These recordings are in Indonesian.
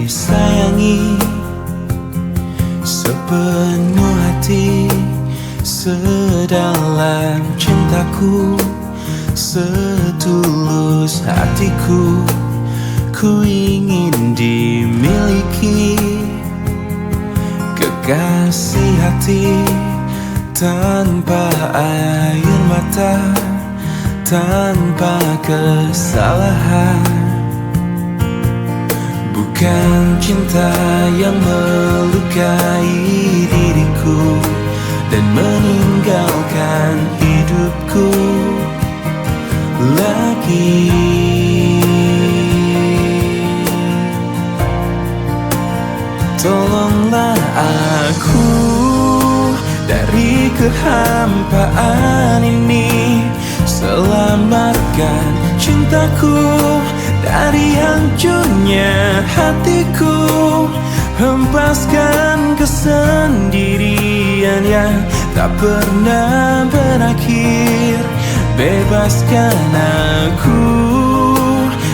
disayangi sepenuh hati, sedalam cintaku, setulus hatiku. Ku ingin dimiliki kekasih hati, tanpa air mata, tanpa kesalahan. Bukan cinta yang melukai diriku dan meninggalkan hidupku lagi. Tolonglah aku dari kehampaan ini, selamatkan cintaku dari hancurnya hatiku. Hempaskan kesendirian yang tak pernah berakhir. Bebaskan aku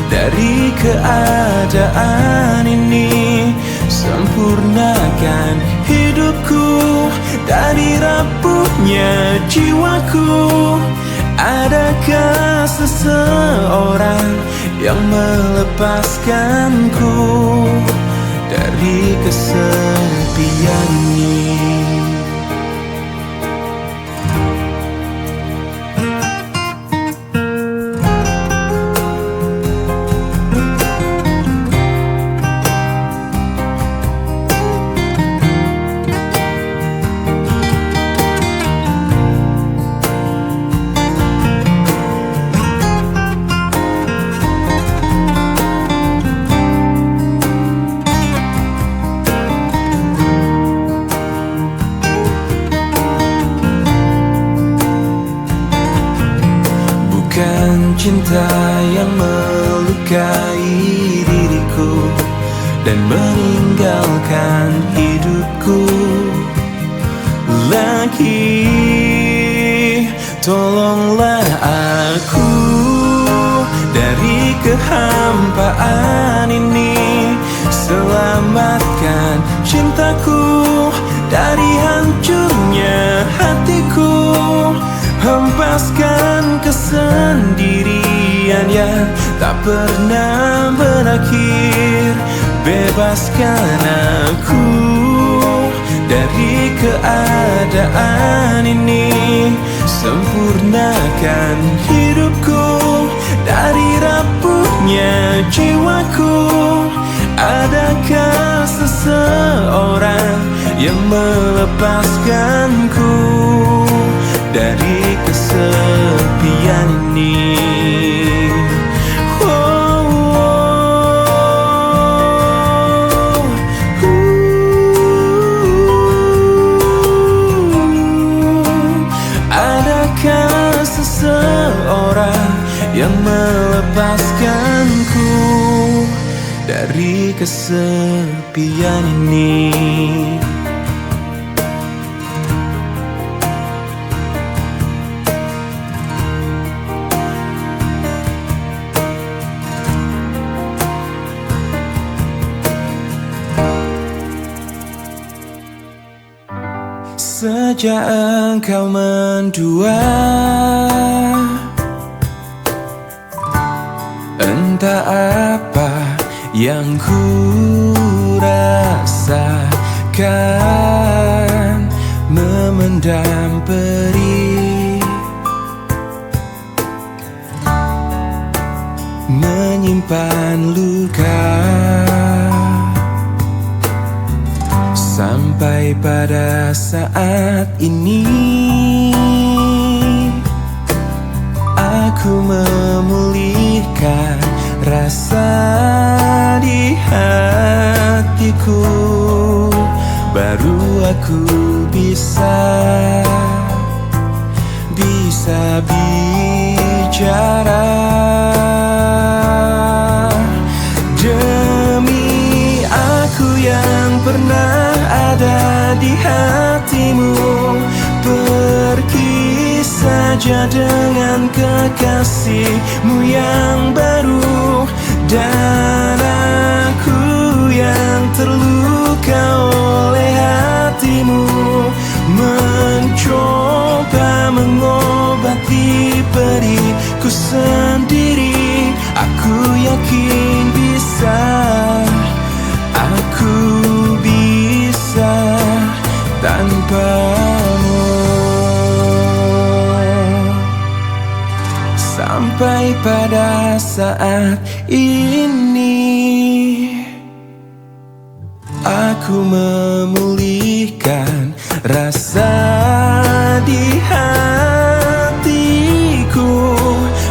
dari keadaan ini, sempurnakan hidupku dari rapuhnya jiwaku. Adakah seseorang yang melepaskanku dari kesepian ini? Bukan cinta yang melukai diriku dan meninggalkan hidupku lagi. Tolonglah aku dari kehampaan ini, selamatkan cintaku dari hancurnya hatiku. Hempaskan kesendirian yang tak pernah berakhir. Bebaskan aku dari keadaan ini, sempurnakan hidupku dari rapuhnya jiwaku. Adakah seseorang yang melepaskanku dari kesepian ini? Adakah seseorang yang melepaskanku dari kesepian ini? Sejak engkau mendua, entah apa yang ku rasakan, memendam perih, menyimpan luka, sampai pada saat ini aku memulihkan rasa di hatiku. Baru aku bisa bicara. Demi aku yang pernah ada di hatimu, pergi saja dengan kekasihmu yang baru, dan aku yang periku sendiri. Aku yakin bisa, aku bisa tanpamu. Sampai pada saat ini aku memulihkan rasa di hatiku.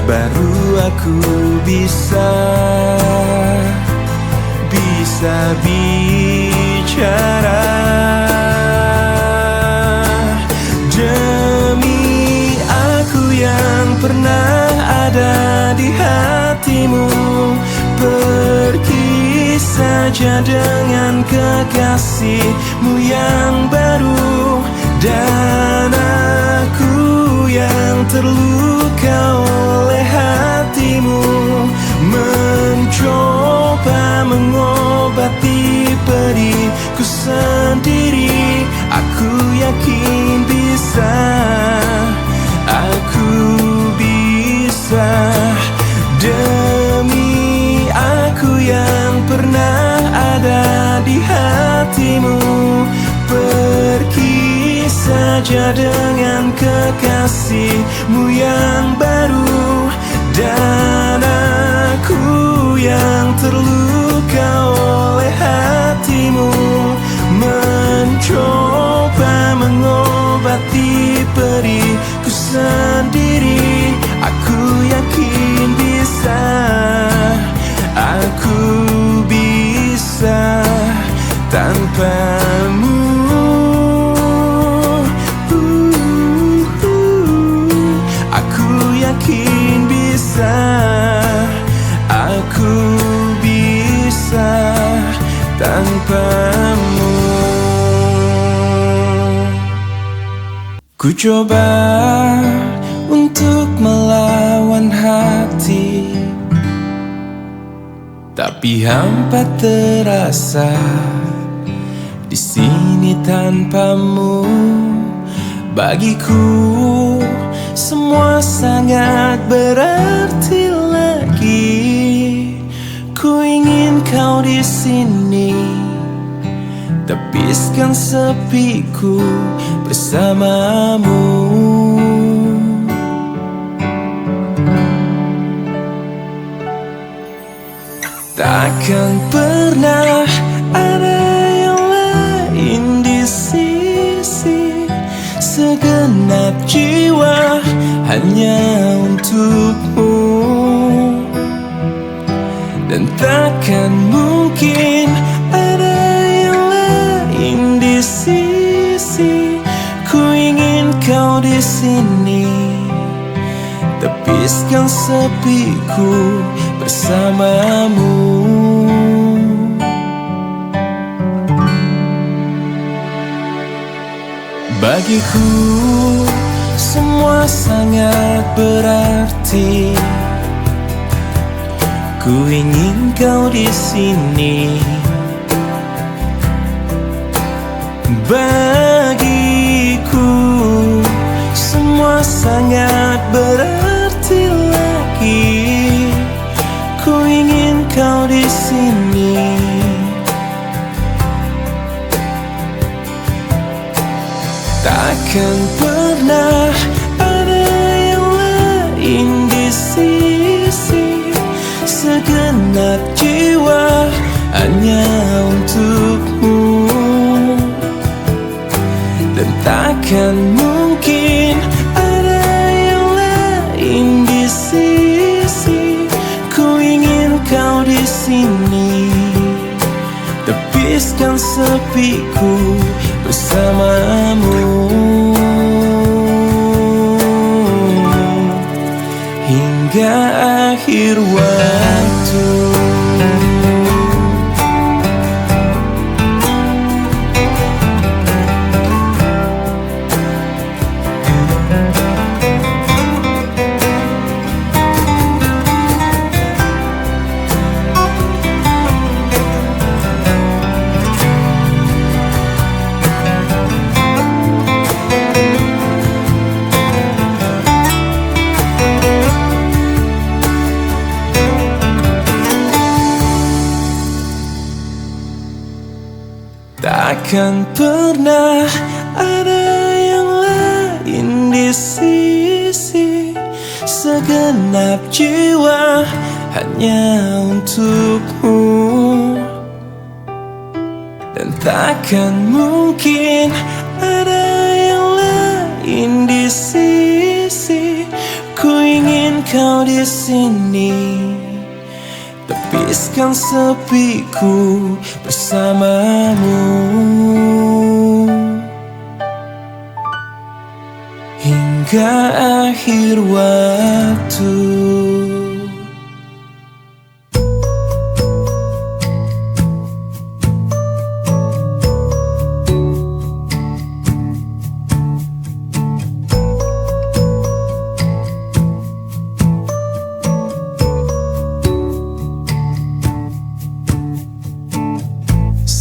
Baru aku bisa bicara. Demi aku yang pernah ada di hatimu, pergi saja dengan kekasihmu yang baru. Dan aku yang terluka oleh hatimu, mencoba mengobati periku sendiri. Aku yakin bisa, aku bisa. Demi aku yang pernah ada di hatimu, pergi saja dengan kekasihmu yang baru. Dan aku yang terluka oleh hatimu, mencoba mengobati periku sendiri. Aku yakin bisa, aku bisa tanpamu. Aku yakin bisa, aku bisa tanpamu. Ku coba untuk melawan hati, tapi hampa terasa di sini tanpamu. Bagiku semua sangat berarti lagi. Ku ingin kau di sini, tepiskan sepiku bersamamu. Takkan pernah ada yang lain di sisi, segenap jiwa hanya untukmu. Dan takkan mungkin ada yang lain di sisi. Ku ingin kau di sini, tepiskan sepiku bersamamu. Bagiku semua sangat berarti. Ku ingin kau di sini. Bagiku semua sangat berarti lagi. Ku ingin kau di sini. Takkan pernah ada yang lain di sisi, segenap jiwa hanya untukmu. Dan takkan mungkin ada yang lain di sisi. Ku ingin kau di sini, tepiskan sepiku bersamamu hingga akhir waktu. takkan pernah ada yang lain di sisi. Segenap jiwa hanya untukmu, dan takkan mungkin ada yang lain di sisi. Ku ingin kau di sini, tepiskan sepiku bersamamu hingga akhir waktu.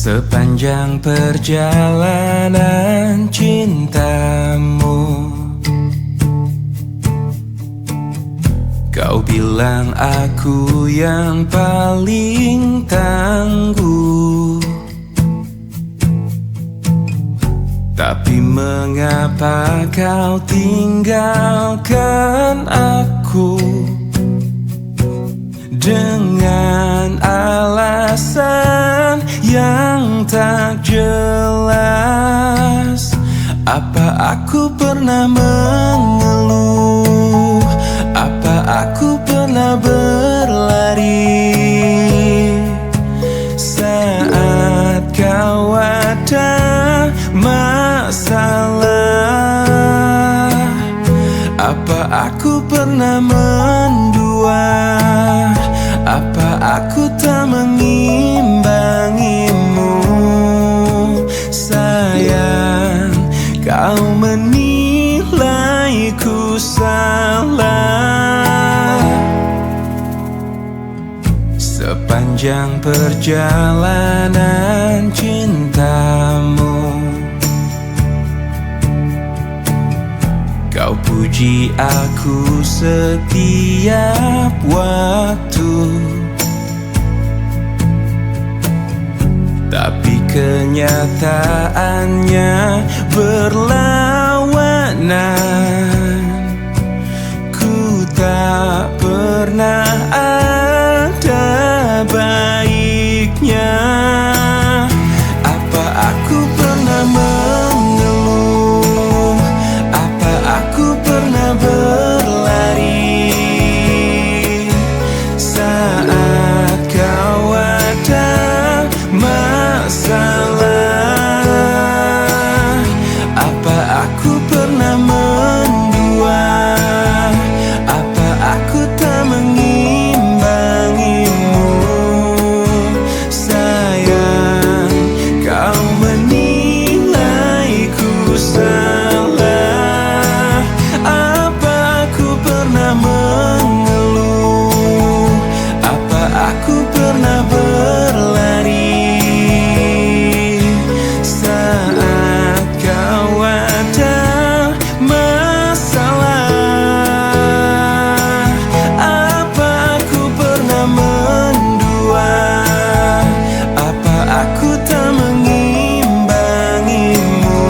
Sepanjang perjalanan cintamu, kau bilang aku yang paling tangguh. Tapi mengapa kau tinggalkan aku dengan alasan yang tak jelas? Apa aku pernah mengeluh? Apa aku pernah berlari saat kau ada masalah? Apa aku pernah mendua? Apa aku tak mengimbangimu? Sayang, kau menilaiku salah. Sepanjang perjalanan cintamu, kau puji aku setiap waktu. Tapi kenyataannya berlawanan. Ku tak pernah ada baiknya. Apa aku pernah mengeluh? Apa aku pernah berlari saat kau ada masalah? Apa aku pernah mendua? Apa aku tak mengimbangimu? Sayang, kau menilaiku salah. Apa aku pernah mengeluh? Apa aku pernah berlari saat kau ada masalah? Apa aku pernah mendua? Apa aku tak mengimbangimu?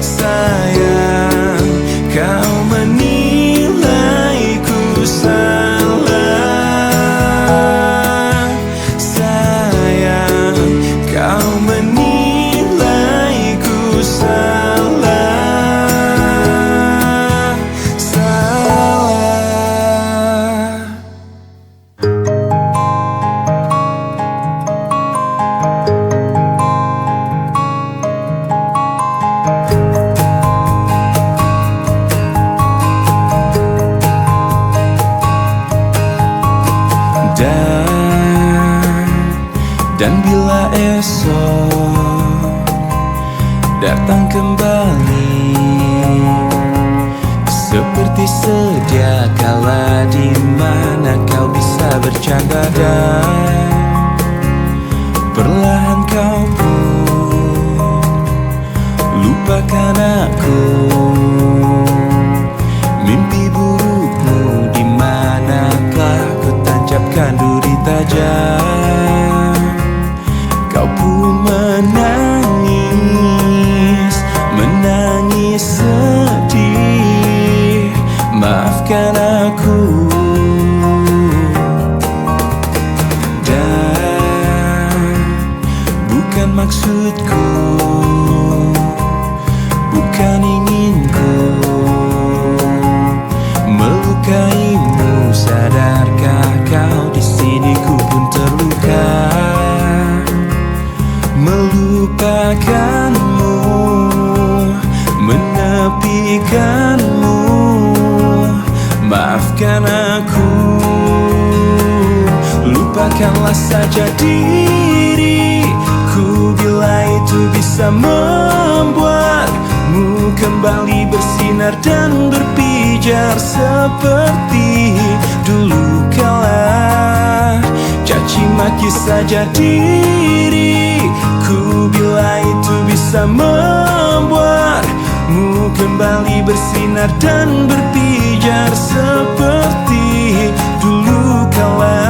Sayang, kau menilaiku salah. Sayang, kau menilaiku salah. Salah. Dan bila esok datang kembali seperti sedia kala, di mana kau bisa bercanda dan perlahan kau pun lupakan aku. Mimpi burukmu di manakah ku tancapkan duri tajam? Kau pun menang. maafkan aku. Dan bukan maksudku, bukan inginku melukaimu. Sadarkah kau di sini ku pun terluka, melupakanmu, menepikanmu. Maafkan aku, lupakanlah saja diriku bila itu bisa membuatmu kembali bersinar dan berpijar seperti dulu kala. Caci maki saja diriku bila itu bisa membuatmu kembali bersinar dan berpijar seperti dulu kala.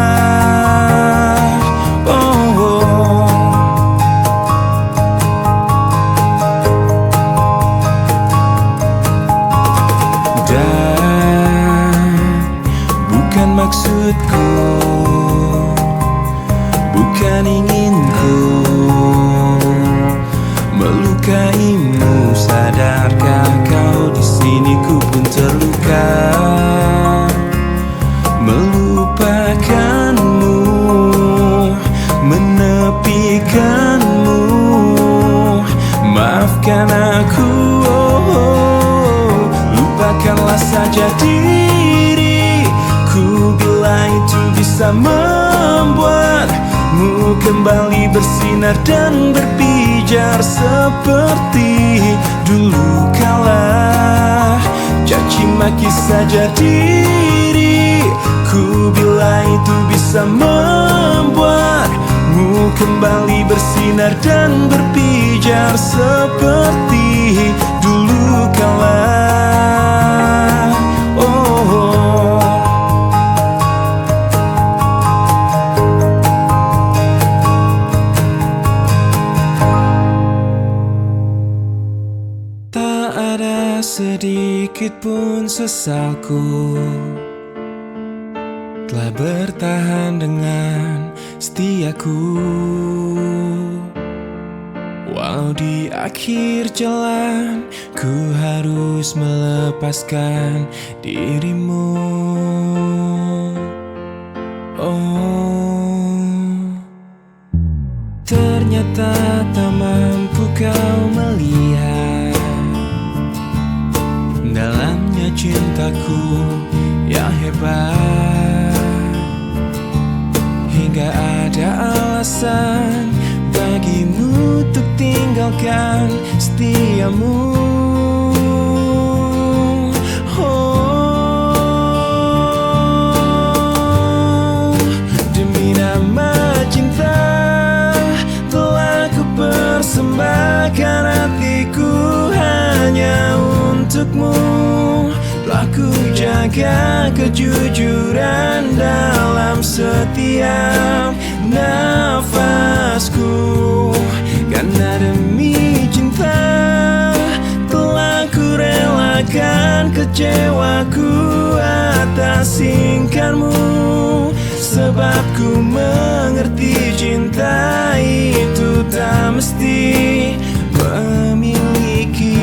Dan bukan maksudku, bukan inginku melukaimu. Sadarkah kau di sini ku pun terluka, melupakanmu, menepikanmu. Maafkan aku, lupakanlah saja diriku bila itu bisa membuatmu kembali bersinar dan berpijar seperti dulu kala. Caci maki saja diriku bila itu bisa membuatmu kembali bersinar dan berpijar seperti dulu kala. Tak ada sedikit pun sesalku telah bertahan dengan setiaku. Walau di akhir jalan ku harus melepaskan dirimu. Oh, ternyata tak mampu kau melihat dalamnya cintaku yang hebat, hingga ada alasan bagimu untuk tinggalkan setiamu. Oh, demi nama cinta telah ku persembahkan hatiku hanya untukmu. Telah ku jaga kejujuran dalam setiap nafasku, karena demi cinta telah ku relakan kecewaku atas ingkarmu. Sebab ku mengerti cinta itu tak mesti memiliki.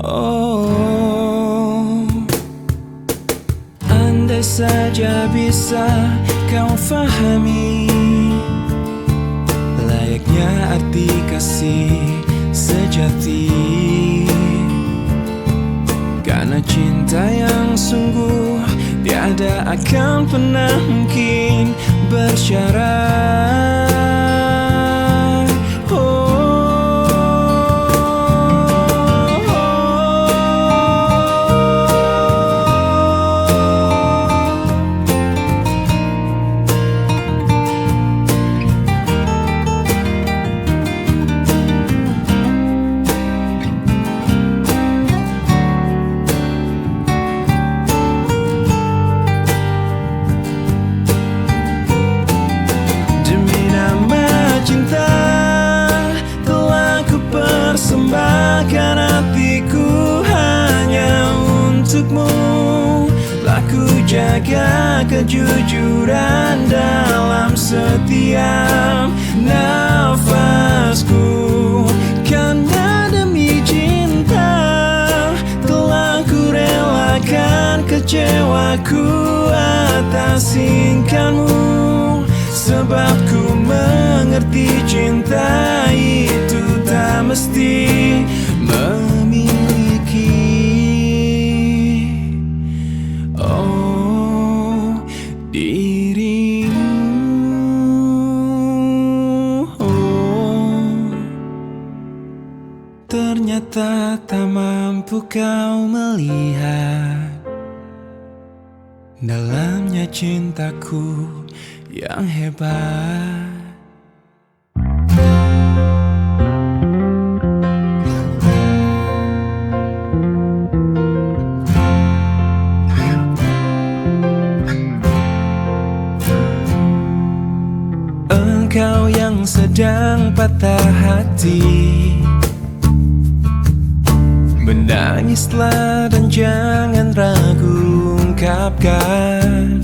Oh, andai saja bisa kau fahami layaknya arti kasih sejati, karena cinta yang sungguh tiada akan pernah mungkin bersyarat. untukmu. Laku jaga kejujuran dalam setiap nafasku. Karena demi cinta telah ku relakan kecewaku atas tingkahmu. Sebab ku mengerti cinta itu tak mesti memiliki dirimu. Ternyata tak mampu kau melihat dalamnya cintaku yang hebat. Engkau yang sedang patah hati, menangislah dan jangan ragu ungkapkan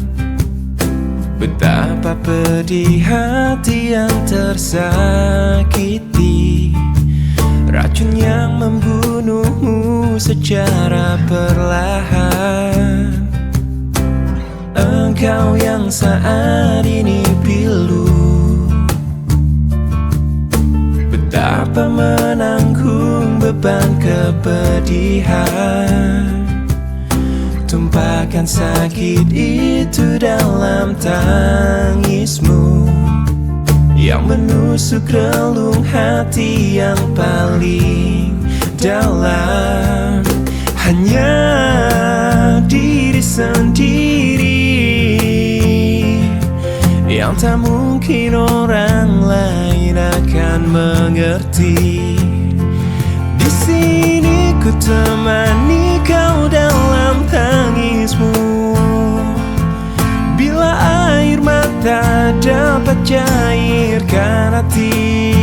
betapa pedih hati yang tersakiti. Racun yang membunuhmu secara perlahan. Engkau yang saat ini pilu, betapa menanggung beban kepedihan. Tumpahkan sakit itu dalam tangismu yang menusuk relung hati yang paling dalam. Hanya diri sendiri yang tak mungkin orang lain akan mengerti. Di sini ku temani kau dalam tangismu. Bila air mata dapat cairkan hati,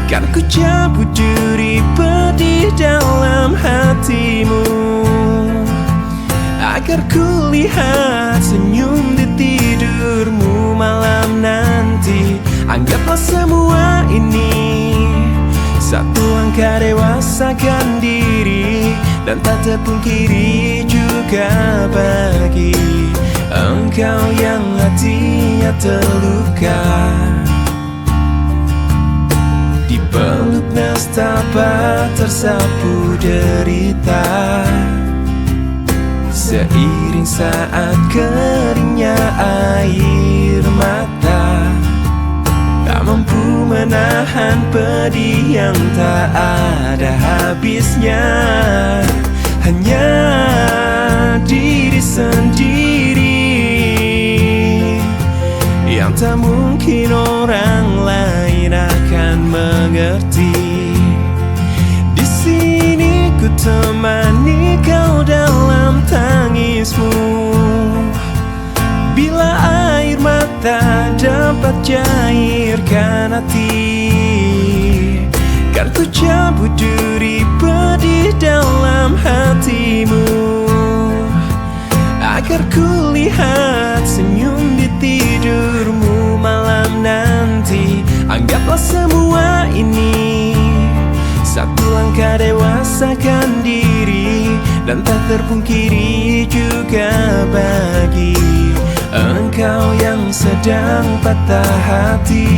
kan ku cabut duri pedih dalam hatimu, agar ku lihat senyum di tidurmu malam nanti. Anggaplah semua ini satu langkah dewasakan diri, dan tak terpungkiri juga bagi engkau yang hatinya terluka. Dipeluk nestapa tersapu derita, seiring saat keringnya air mata, tak mampu menahan pedih yang tak ada habisnya. Hanya diri sendiri yang tak mungkin orang lain akan mengerti. Di sini ku temani kau dalam tangismu. Bila air mata dapat cairkan hati, kan ku cabut duri pedih dalam hatimu, agar ku lihat senyum di tidurmu malam nanti. Anggaplah semua ini satu langkah dewasakan diri, dan tak terpungkiri juga bagi engkau yang sedang patah hati.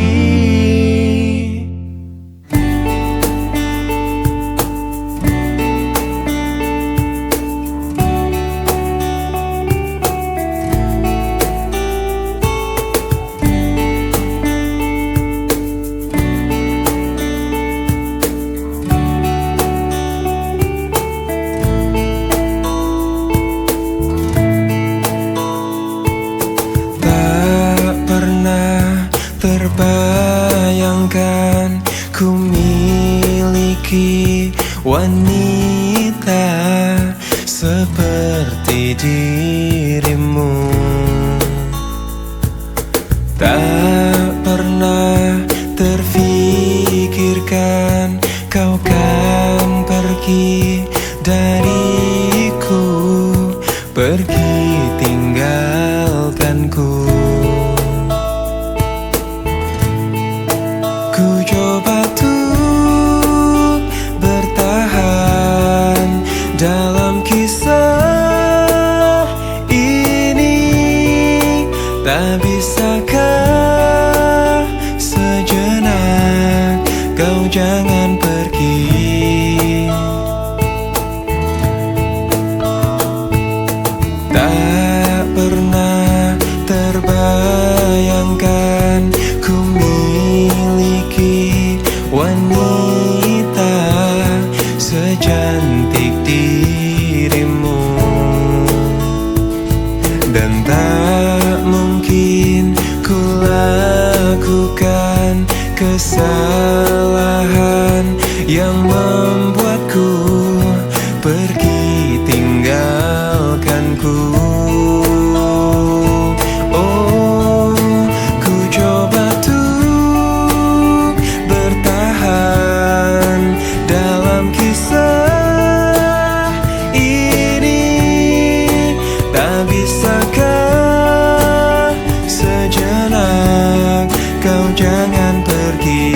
Terbayangkan ku miliki wanita seperti dirimu. Tak pernah terfikirkan kau kan pergi dariku. pergi tinggalkanku. Ku coba tuh bertahan dalam kisah ini. Tak bisakah sejenak kau jangan pergi? Tak pernah terbayangkan ku miliki wanita secantik dirimu. Dan tak mungkin ku lakukan kesalahan yang membuatku pergi tinggalkanku. Oh, ku coba tuh bertahan dalam kisah ini. Tak bisakah sejenak kau jangan pergi?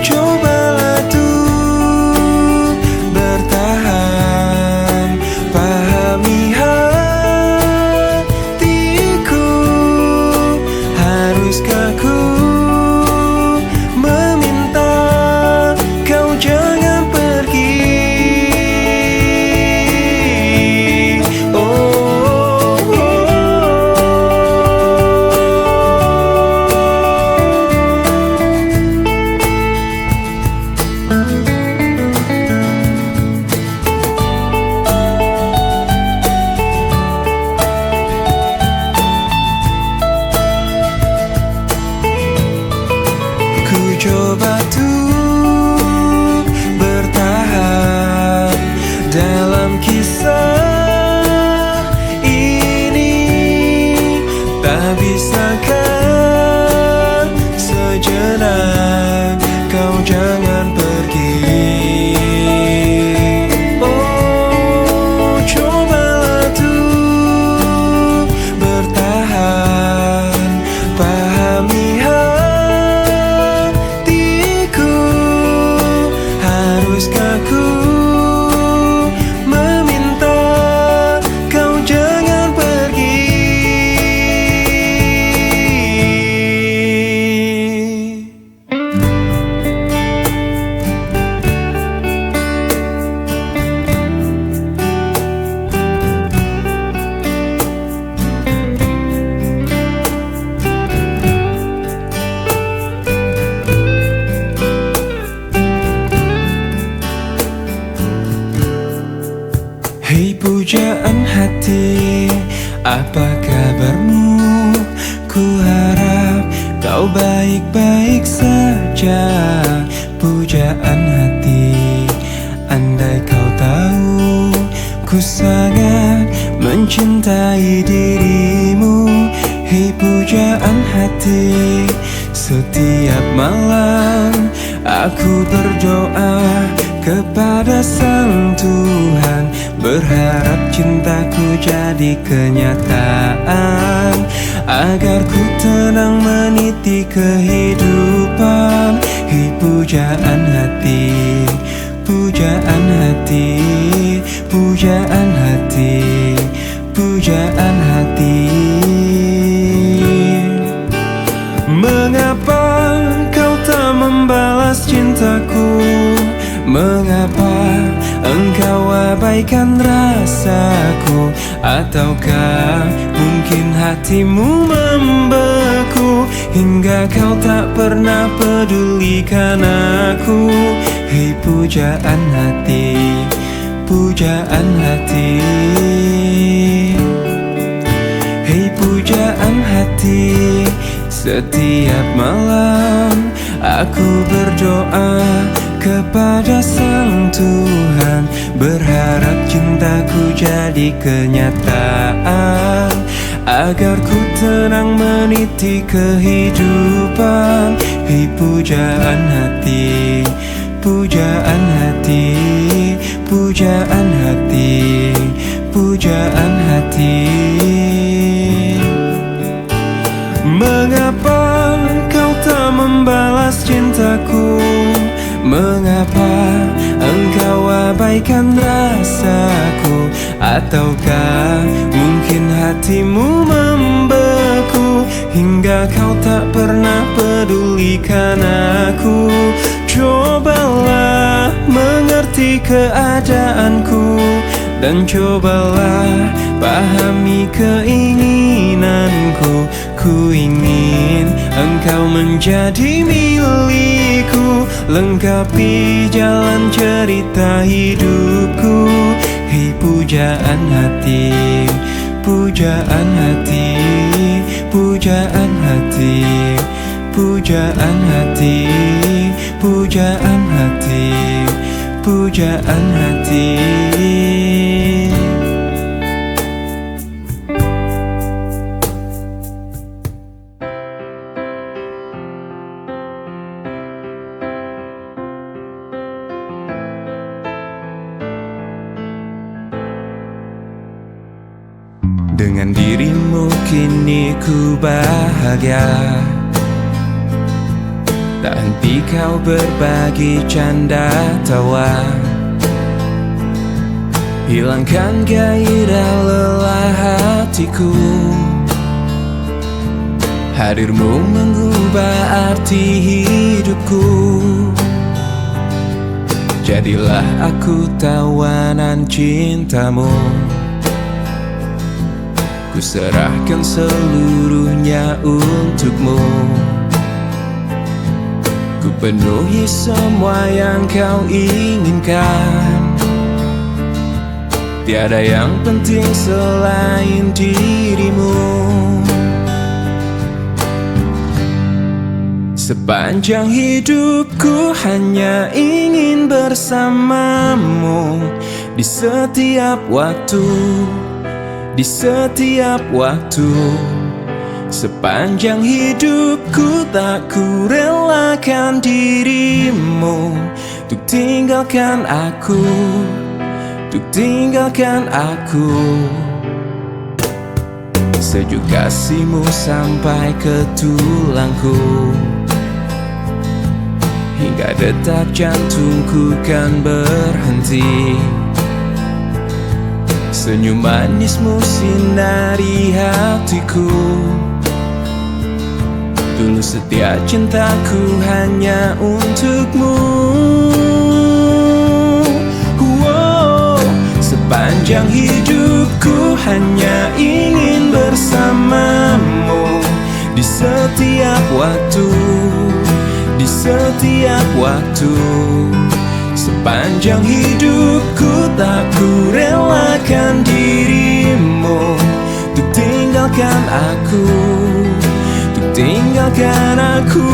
Cobalah tuh bertahan, pahami hatiku. Haruskah ku meminta kau jangan pergi? Coba tuh bertahan dalam kisah ini. Tak bisakah sejenak kau jangan pergi? Oh, cobalah tuh bertahan, pahami haruskah ku meminta kau jangan pergi? Hei pujaan hati, apa kabarmu? Ku harap kau baik-baik saja. Pujaan hati, andai kau tahu ku sangat mencintai dirimu. Hei pujaan hati, setiap malam aku berdoa kepada Sang Tuhan, berharap cintaku jadi kenyataan, agar ku tenang meniti kehidupan. Hei pujaan hati, pujaan hati, pujaan hati, pujaan hati. Mengapa kau tak membalas cintaku? Mengapa engkau abaikan rasaku? Ataukah mungkin hatimu membeku hingga kau tak pernah pedulikan aku? Hei pujaan hati, pujaan hati. Hei pujaan hati, setiap malam aku berdoa kepada Sang Tuhan, berharap cintaku jadi kenyataan, agar ku tenang meniti kehidupan. Hei pujaan hati, pujaan hati, pujaan hati, pujaan hati. Mengapa kau tak membalas cintaku? Mengapa engkau abaikan rasaku? Ataukah mungkin hatimu membeku hingga kau tak pernah pedulikan aku? Cobalah mengerti keadaanku dan cobalah pahami keinginanku. Ku ingin engkau menjadi milikku, lengkapi jalan cerita hidupku. Hei pujaan hati, pujaan hati, pujaan hati, pujaan hati, pujaan hati, pujaan hati. Dengan dirimu kini ku bahagia, tak henti kau berbagi canda tawa, hilangkan gairah lelah hatiku. Hadirmu mengubah arti hidupku. Jadilah aku tawanan cintamu, ku serahkan seluruhnya untukmu. Ku penuhi semua yang kau inginkan, tiada yang penting selain dirimu. Sepanjang hidupku hanya ingin bersamamu, di setiap waktu, di setiap waktu. Sepanjang hidupku tak ku relakan dirimu untuk tinggalkan aku, untuk tinggalkan aku. Sejuk kasihmu sampai ke tulangku, hingga detak jantungku kan berhenti. Senyum manismu sinari hatiku, tulus setia cintaku hanya untukmu. Sepanjang hidupku hanya ingin bersamamu, di setiap waktu, di setiap waktu. Sepanjang hidupku tak ku relakan dirimu untuk tinggalkan aku, untuk tinggalkan aku.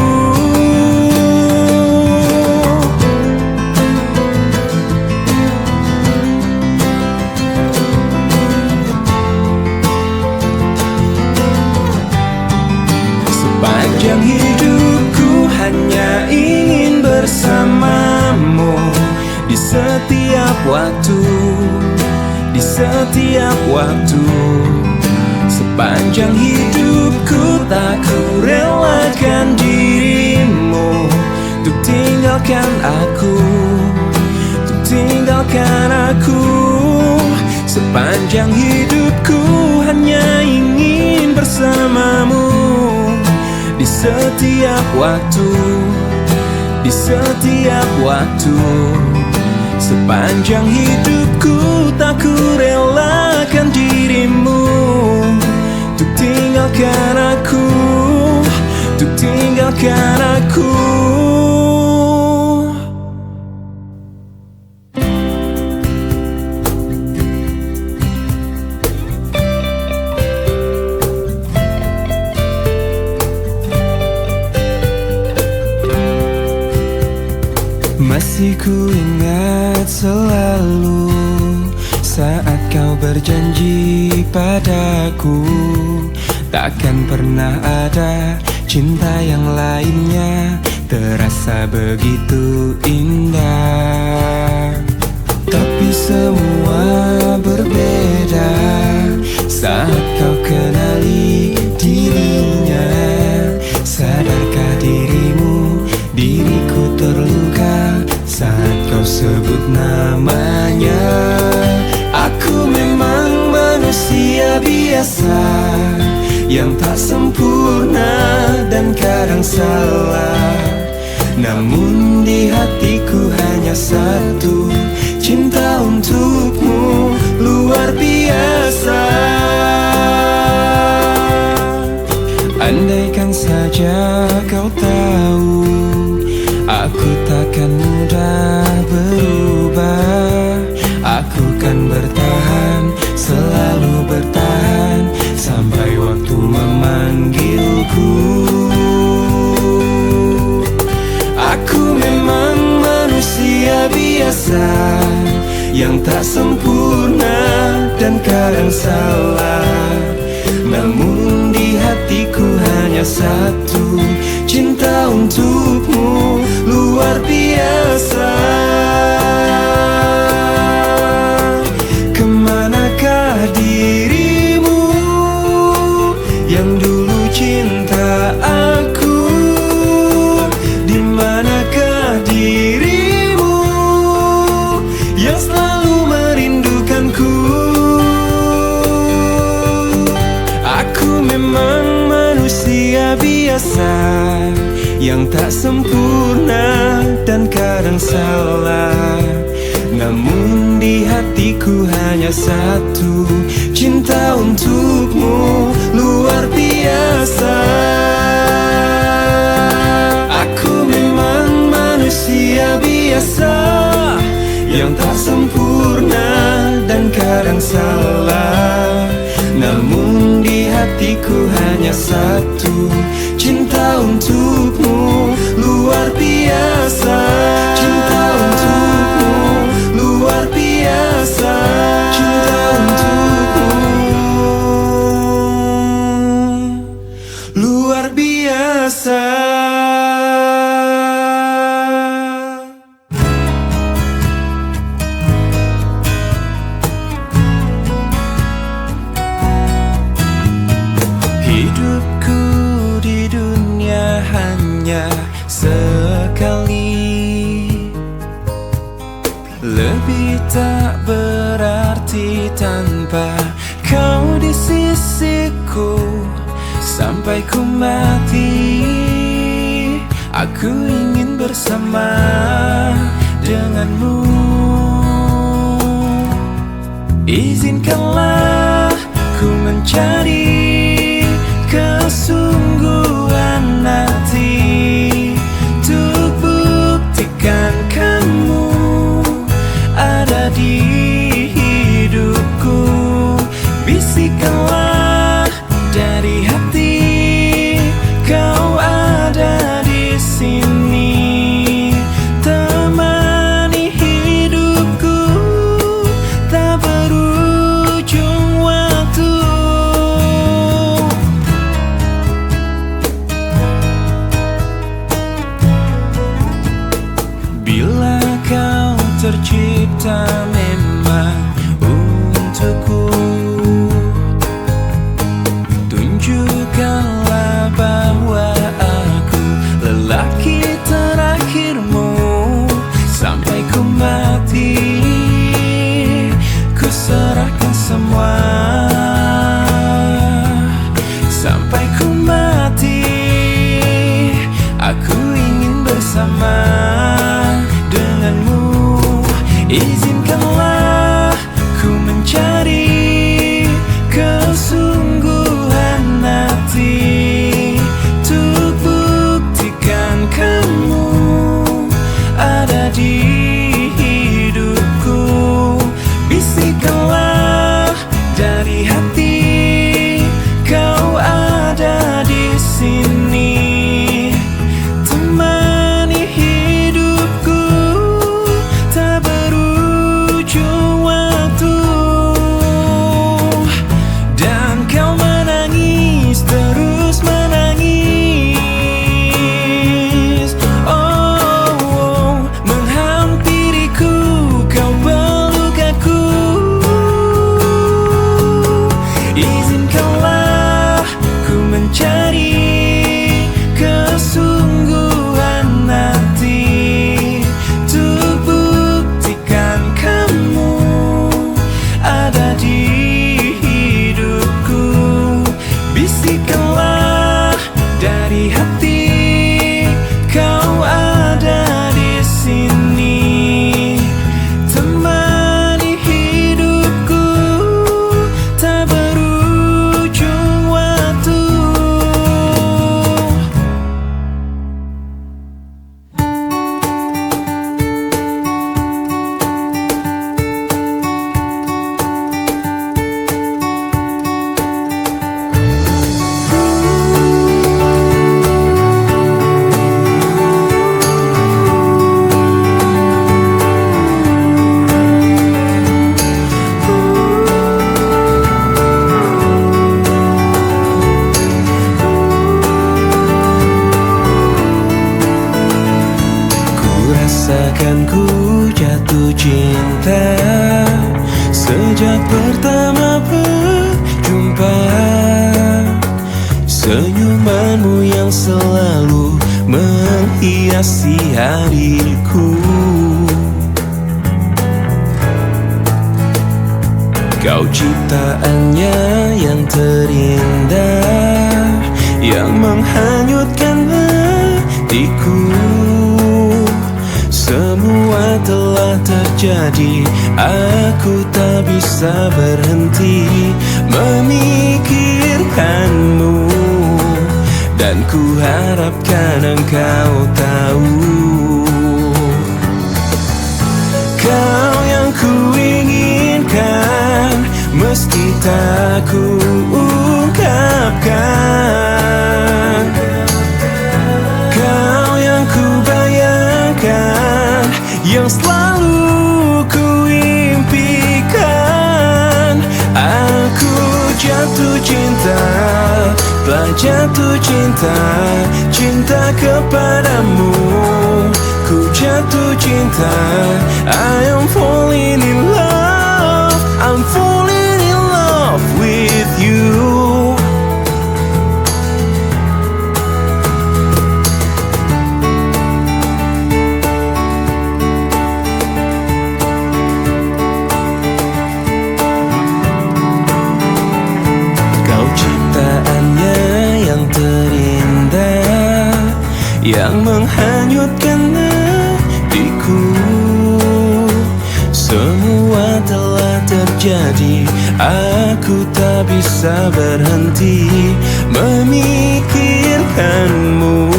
Sepanjang hidupku hanya ingin bersamamu, di setiap waktu, di setiap waktu. Sepanjang hidupku tak ku relakan dirimu untuk tinggalkan aku, untuk tinggalkan aku. Sepanjang hidupku hanya ingin bersamamu, di setiap waktu, di setiap waktu. Sepanjang hidupku tak ku relakan dirimu untuk tinggalkan aku, untuk tinggalkan aku. Masih ku ingat selalu saat kau berjanji padaku, takkan pernah ada cinta yang lainnya terasa begitu indah. Tak semua berbeda saat kau kenali dirinya. Sadarkah dirimu, diriku terluka saat kau sebut namanya. Aku memang manusia biasa yang tak sempurna dan kadang salah. Namun di hatiku hanya satu, cinta untukmu luar biasa. Andaikan saja kau tahu, aku takkan mudah berubah. Aku kan bertahan, selalu bertahan sampai waktu memanggilku. Aku memang manusia biasa yang tak sempurna dan kadang salah. Namun di hatiku hanya satu, cinta untukmu luar biasa. Kemanakah dirimu yang dulu cinta aku? Dimanakah dirimu yang selalu merindukanku? Aku memang manusia biasa yang tak sempurna dan kadang salah. Namun di hatiku hanya satu, cinta untukmu luar biasa. Aku memang manusia biasa yang tak sempurna dan kadang salah. Namun di hatiku hanya satu, cinta untukmu luar biasa. Cinta untukmu luar biasa. Cinta untukmu luar biasa. Hidupku di dunia hanya sekali, lebih tak berarti tanpa kau di sisiku. Sampai ku mati, aku ingin bersama denganmu. Izinkanlah ku mencari kesungguhan hati untuk buktikan kamu ada di hidupku. Bisikanlah dari hati, kau ada di sini, temani hidupku tak berujung waktu. Bila kau tercipta memang untukku, tunjukkanlah bahwa aku lelaki terakhirmu. Sampai ku mati, ku serahkan semua. Sampai ku mati, aku ingin bersama denganmu. Izinkanlah ku mencari kesungguhan hati untuk buktikan kamu ada di hidupku. Bisikanlah dari hati, kau ada di sini, temani hidupku tak berujung. cinta. Sejak pertama berjumpa, senyumanmu yang selalu menghiasi hariku. Kau ciptaannya yang terindah, yang menghanyutkan hatiku. Semua telah terjadi, aku tak bisa berhenti memikirkanmu. Dan ku harapkan engkau tahu, kau yang ku inginkan, meski tak ku ungkapkan. Kau yang ku bayangkan, yang selalu ku impikan. Aku jatuh cinta, telah jatuh cinta, cinta kepadamu. Ku jatuh cinta, I am falling in love, I'm falling in love with you. Kau ciptaannya yang terindah, yang menghanyutkan hatiku. Semua telah terjadi, aku tak bisa berhenti memikirkanmu.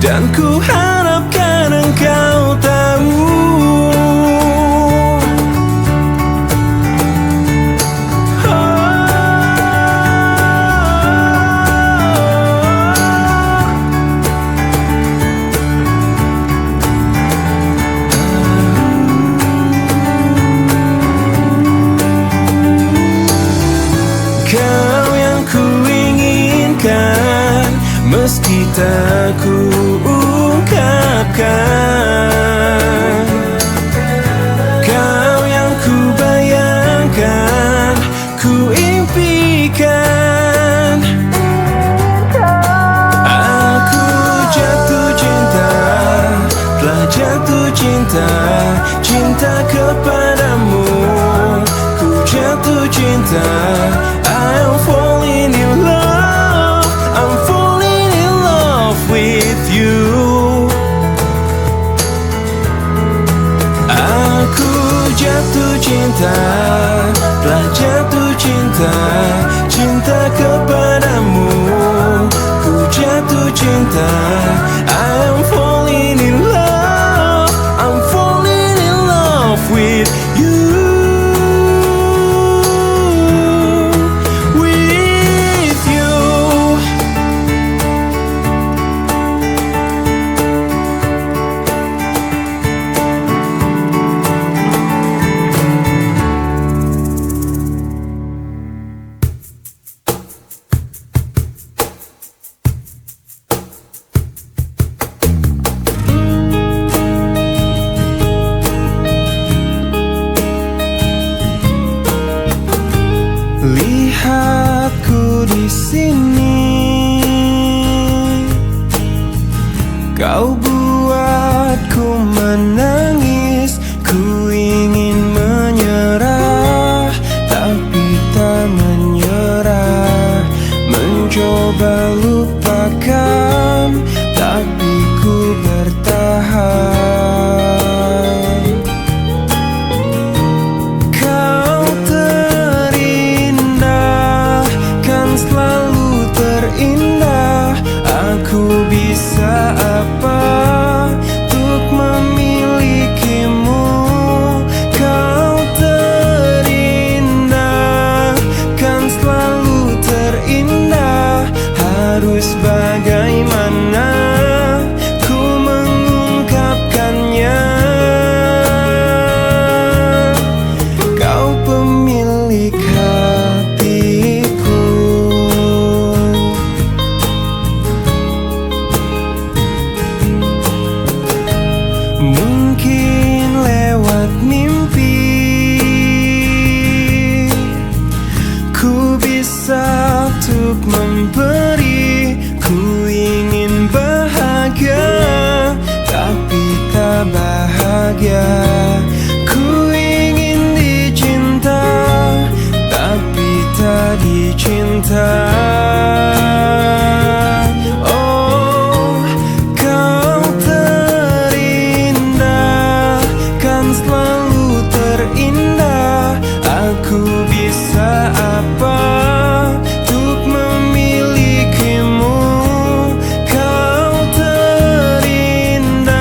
Dan ku harapkan engkau tahu, kau yang ku inginkan, meski tak ku ungkapkan. Kau yang ku bayangkan, ku impikan. Aku jatuh cinta, telah jatuh cinta, cinta kepadamu. Ku jatuh cinta, I'm falling in love, I'm falling in love with you. Aku jatuh cinta, telah jatuh cinta, cinta kepadamu. Ku jatuh cinta, I'm falling in love, I'm falling in love with you. Lihatku di sini, kau buatku menangis. Ku ingin menyerah, tapi tak menyerah. Mencoba lupakan, tapi ku bertahan. Kau terindah, kan selalu terindah. Aku bisa apa? mimpi. Ku bisa untuk memberi, ku ingin bahagia, tapi tak bahagia. Ku ingin dicinta, tapi tak dicinta. Oh, kau terindah, kan selalu terindah. Aku bisa apa untuk memilikimu? Kau terindah,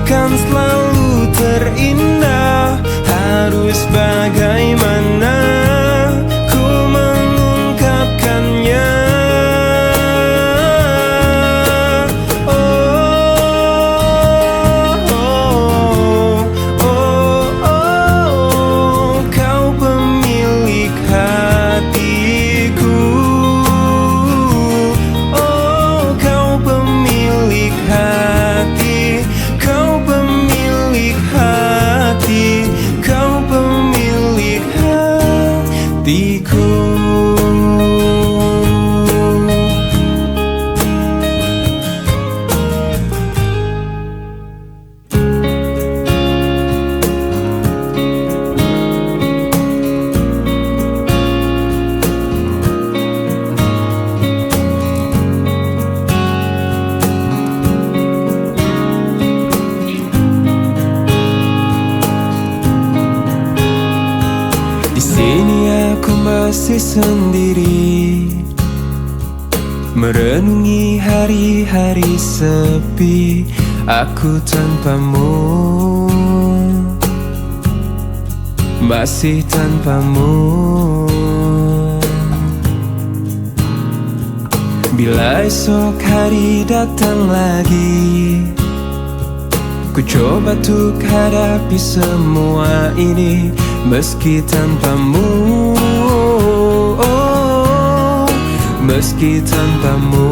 kan selalu terindah. Harus bagaimana ku mengungkapkannya? Kau pemilik hatiku. Oh, kau pemilik hati. Kau pemilik hati. Kau pemilik hatiku. Di sini aku masih sendiri, merenungi hari-hari sepi. Aku tanpamu, masih tanpamu. Bila esok hari datang lagi, ku coba untuk hadapi semua ini, meski tanpamu. Oh, meski tanpamu.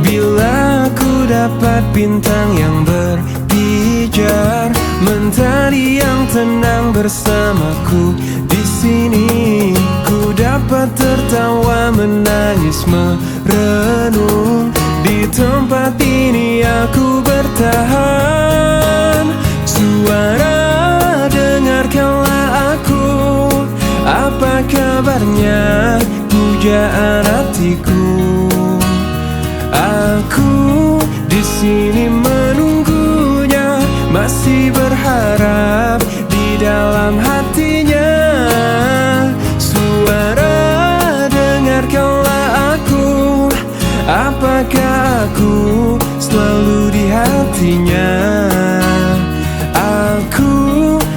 Bila ku dapat bintang yang berpijar, mentari yang tenang bersamaku di sini, ku dapat tertawa, menangis, merenung. Di tempat ini aku bertahan. Suara, dengarkanlah aku. Apa kabarnya, pujaan hatiku? Aku di sini menunggunya, masih berharap di dalam hatinya. Suara, dengarkanlah aku. Apakah aku selalu di hatinya? Aku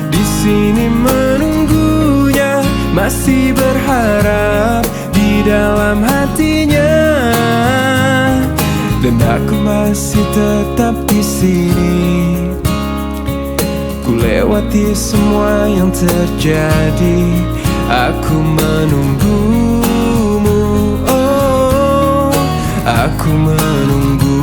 di sini menunggunya, masih berharap di dalam hatinya. Dan aku masih tetap di sini. Ku lewati semua yang terjadi, aku menunggumu. Oh, aku menunggu.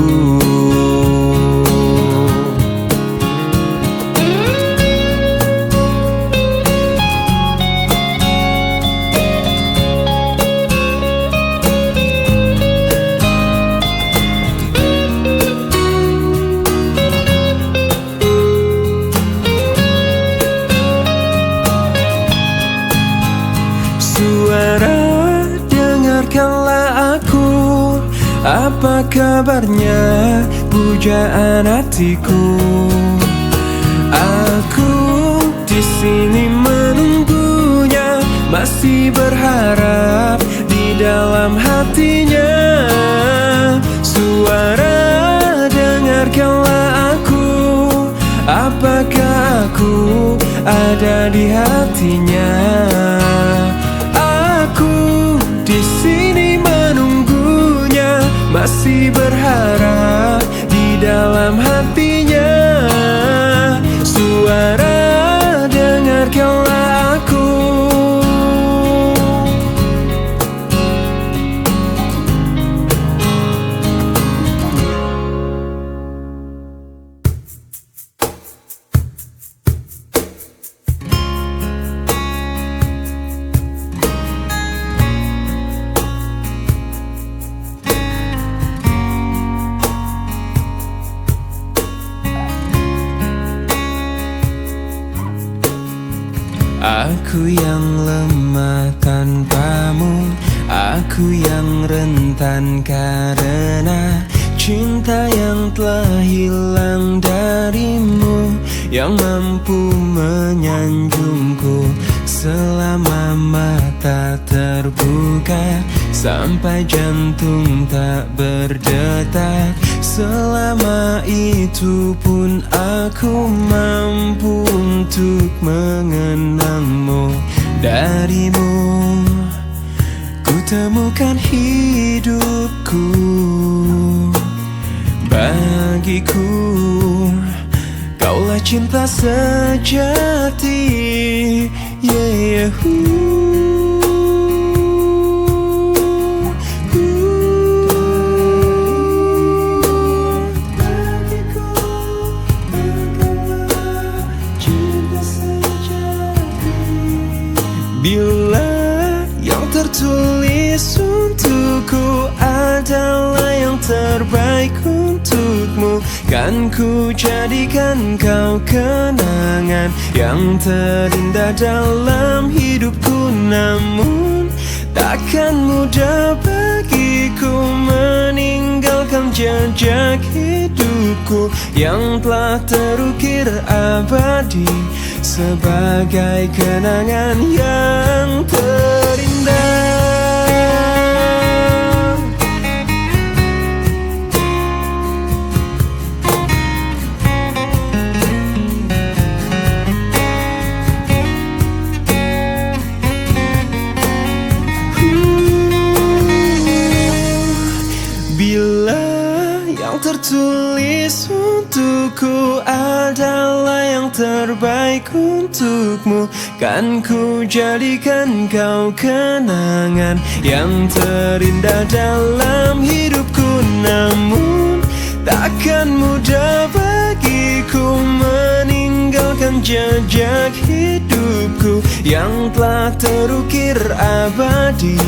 Suara, dengarkanlah aku. Apa kabarnya, pujaan hatiku? Aku di sini menunggunya, masih berharap di dalam hatinya. Suara, dengarkanlah aku. Apakah aku ada di hatinya? Aku di sini menunggunya, masih berharap di dalam hatinya. Suara, dengarkanlah aku. Aku yang lemah tanpamu, aku yang rentan karena cinta yang telah hilang darimu, yang mampu menyanjungku selama mata terbuka, sampai jantung tak berdetak. Selama itu pun aku mampu untuk mengenangmu. Darimu ku temukan hidupku. Bagiku kaulah cinta sejati. Yeah, bila yang tertulis untukku adalah yang terbaik untukmu, kan ku jadikan kau kenangan yang terindah dalam hidupku. Namun takkan mudah bagiku meninggalkan jejak hidupku yang telah terukir abadi sebagai kenangan yang terindah. Bila yang tertulis untukku adalah yang terbaik untukmu, kan ku jadikan kau kenangan yang terindah dalam hidupku. Namun takkan mudah bagiku meninggalkan jejak hidupku yang telah terukir abadi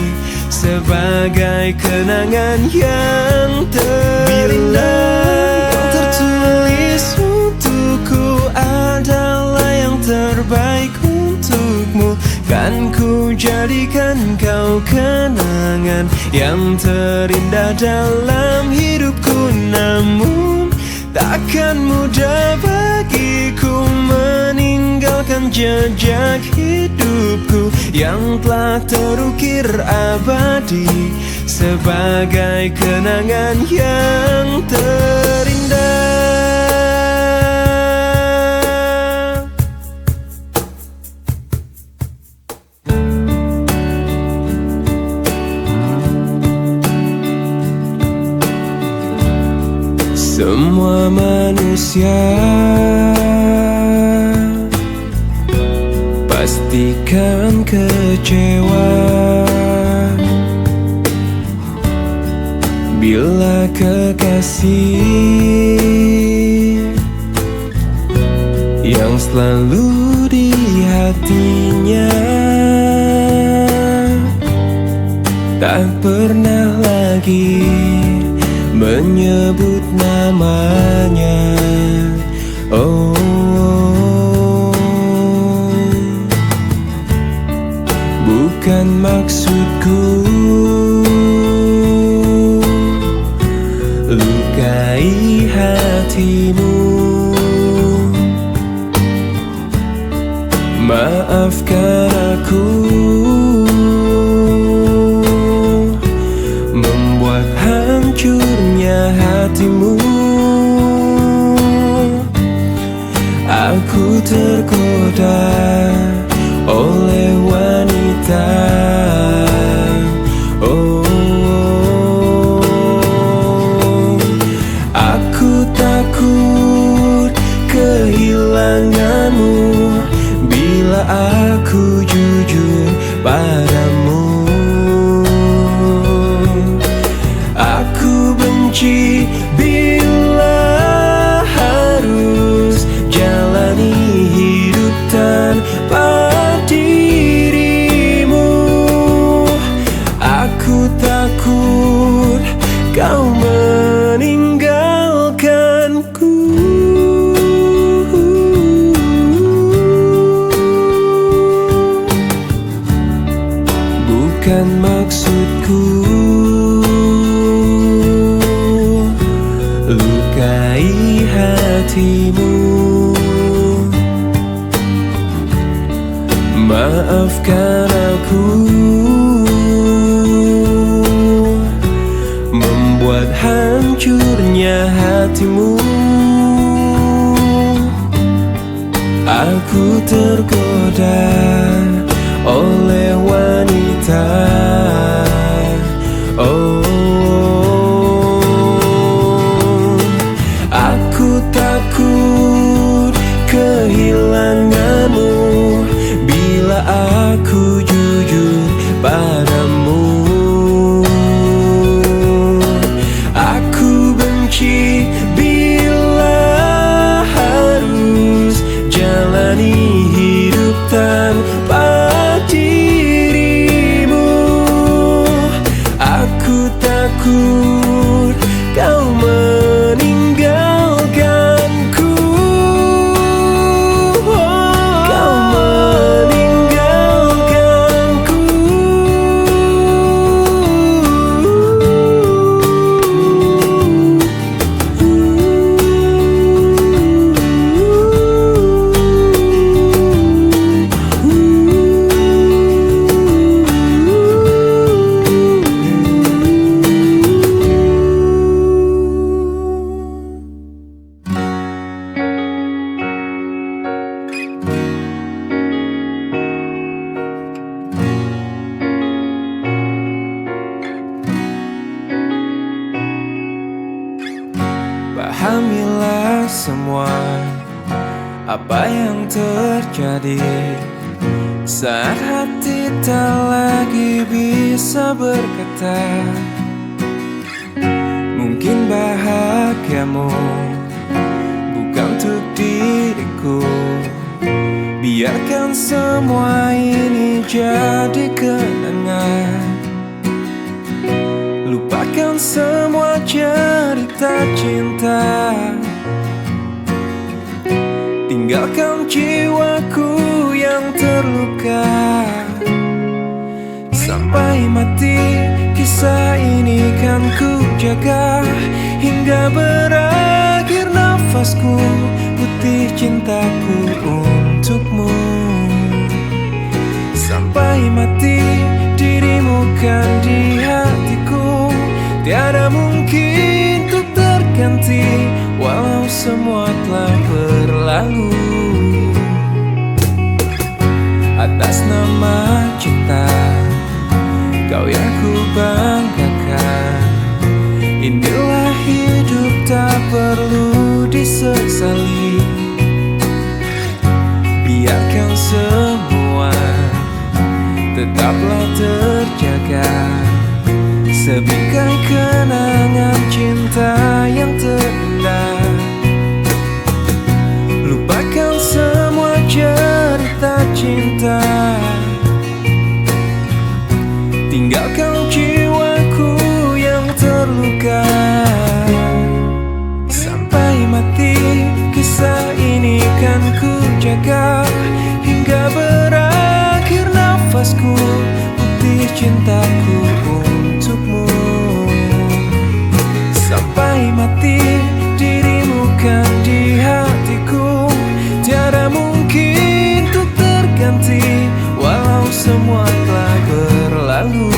sebagai kenangan yang terindah. Bila yang tertulis untukku adalah yang terbaik untukmu, kan ku jadikan kau kenangan yang terindah dalam hidupku. Namun takkan mudah bagiku meninggalkan jejak hidupku yang telah terukir abadi sebagai kenangan yang terindah. Semua manusia pastikan kecewa bila kekasih yang selalu di hatinya tak pernah lagi menyebut namanya. Oh, bukan maksudku lukai hatimu. Maafkan aku membuat hancurnya hatimu. Aku tergoda oleh wanita. Oh, aku takut kehilanganmu bila aku jujur padamu. Aku benci bila harus jalani hidup tanpa dirimu. Aku takut kau meninggalkanku. hatimu. Maafkan aku membuat hancurnya hatimu. Aku tergoda oleh wanita. Oh, aku takut kehilanganmu bila aku jujur padamu. Aku benci bila harus jalani hidup tanpa dirimu. Aku takut kau meninggalkanku. Kau meninggalkanku. Pahamilah semua apa yang terjadi saat hati tak lagi bisa berkata. Mungkin bahagiamu bukan untuk diriku. Biarkan semua ini jadi kenangan. Lupakan semua cerita cinta. Tinggalkan jiwaku yang terluka. Sampai mati kisah ini kan ku jaga. Hingga berakhir nafasku, putih cintaku untukmu. Sampai mati dirimu kan di hatiku. Tiada mungkin untuk terganti walau semua telah berlalu. Atas nama cinta kau yang ku banggakan. Inilah hidup tak perlu disesali. Biarkan semua tetaplah terjaga. Sebingkai kenangan cinta yang terindah. Lupakan semua cerita cinta. Tinggalkan jiwaku yang terluka. Sampai mati kisah ini kan ku jaga. Hingga berakhir nafasku, putih cintaku untukmu. Sampai mati dirimu kan di hatiku. Tiada mungkin untuk terganti walau semua telah berlalu.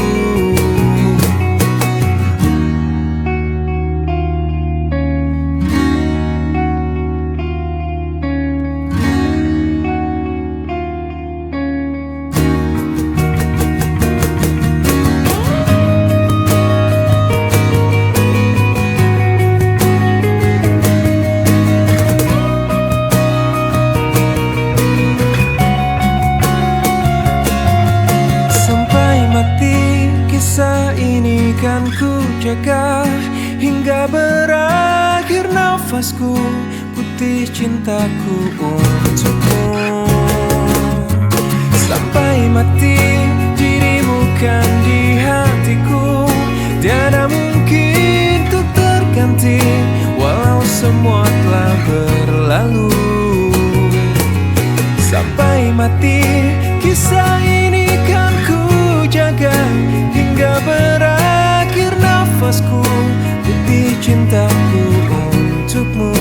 Kisah ini kan ku jaga hingga berakhir nafasku, putih cintaku untukmu. Sampai mati dirimu kan di hatiku. Tiada mungkin untuk terganti walau semua telah berlalu. Sampai mati kisah ini kan ku jaga hingga berakhir nafasku, putih cintaku untukmu.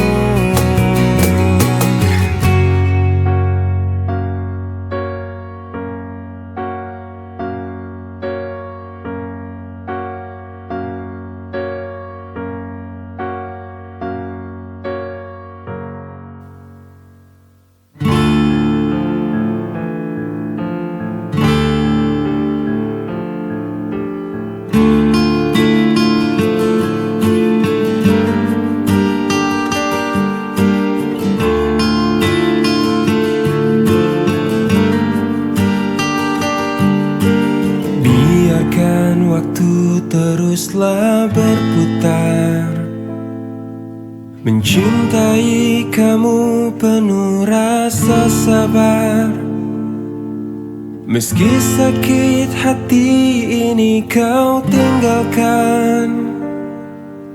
Mencintai kamu penuh rasa sabar. Meski sakit hati ini kau tinggalkan,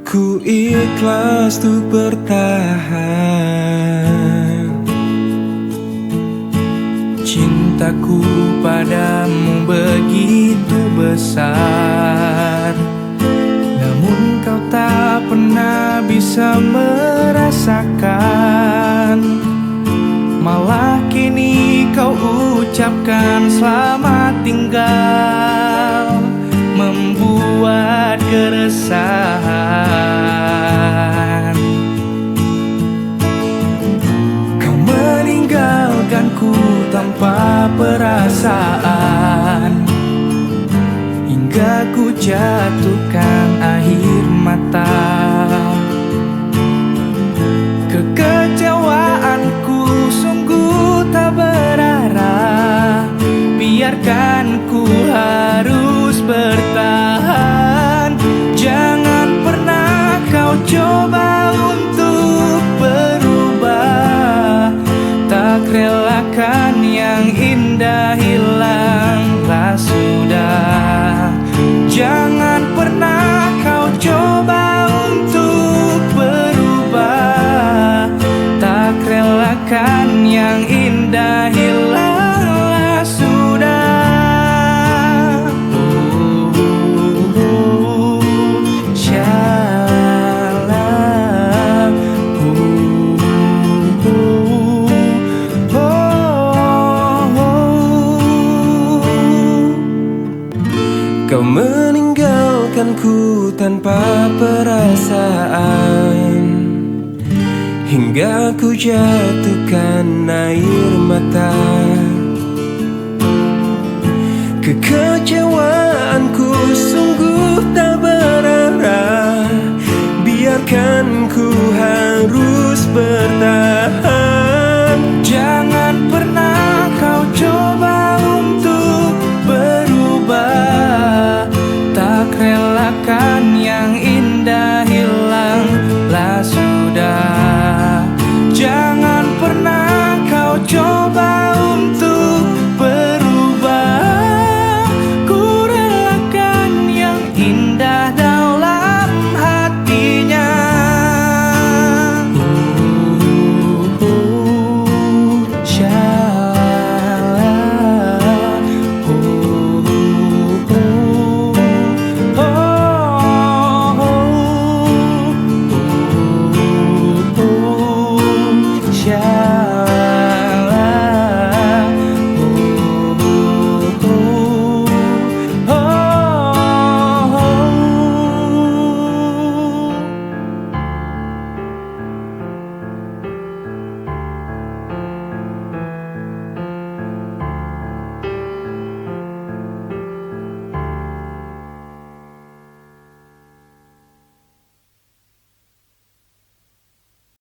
ku ikhlas untuk bertahan. Cintaku padamu begitu besar, namun kau tak pernah bisa merasakan. Malah kini kau ucapkan selamat tinggal, membuat keresahan. Kau meninggalkanku tanpa perasaan, hingga ku jatuhkan air mata. Kekecewaanku sungguh tak berarah, biarkan ku harus bertahan. Jangan pernah kau coba untuk berubah, tak relakan yang indah hilanglah sudah. Jangan pernah kau coba untuk berubah, tak relakan yang indah hilanglah sudah. Kau meninggalkanku tanpa perasaan, hingga ku jatuhkan air mata. Kekecewaanku sungguh tak berarah, biarkan ku harus bertahan.